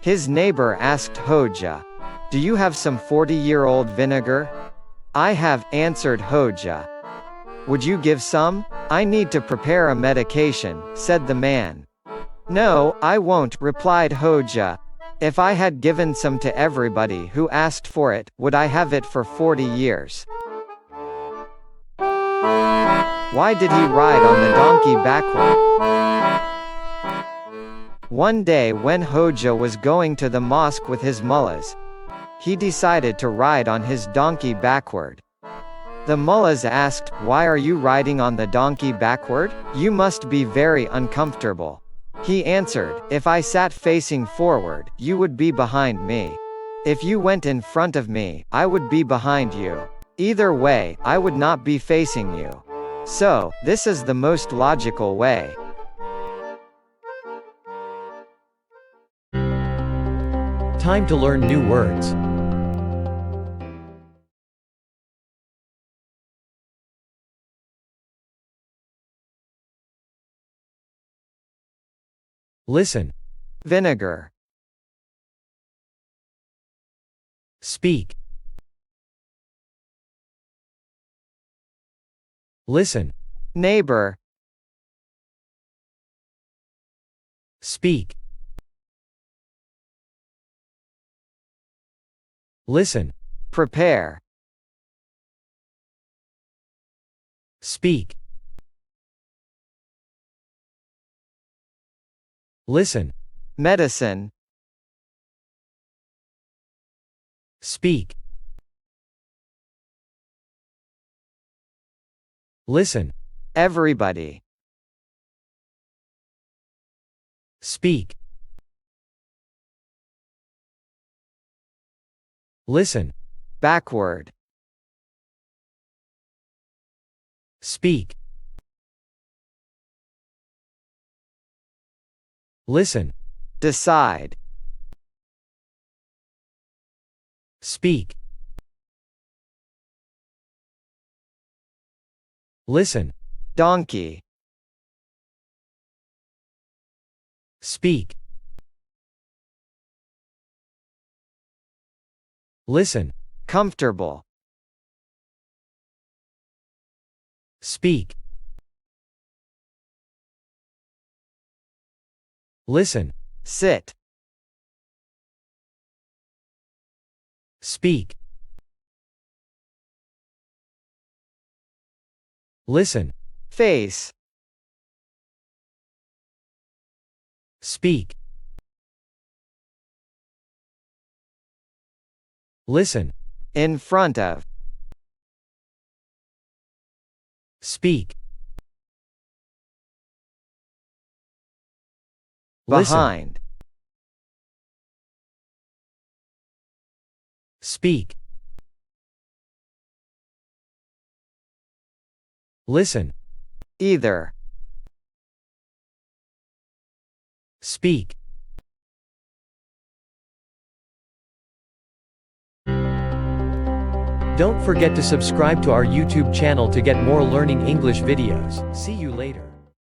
His neighbor asked Hodja, "Do you have some 40-year-old vinegar?" "I have," answered Hodja. "Would you give some? I need to prepare a medication," said the man. "No, I won't," replied Hodja. "If I had given some to everybody who asked for it, would I have it for 40 years? Why did he ride on the donkey backward?" One day when Hodja was going to the mosque with his mullahs, he decided to ride on his donkey backward. The mullahs asked, "Why are you riding on the donkey backward? You must be very uncomfortable." He answered, "If I sat facing forward, you would be behind me. If you went in front of me, I would be behind you. Either way, I would not be facing you. So, this is the most logical way." Time to learn new words. Listen. Vinegar. Speak. Listen. Neighbor. Speak. Listen. Prepare. Speak. Listen. Medicine. Speak. Listen. Everybody. Speak. Listen. Backward. Speak. Listen. Decide. Speak. Listen. Donkey. Speak. Listen. Comfortable. Speak. Listen. Sit. Speak. Listen. Face. Speak. Listen. In front of. Speak. Listen. Behind. Speak. Listen. Either. Speak. Don't forget to subscribe to our YouTube channel to get more learning English videos. See you later.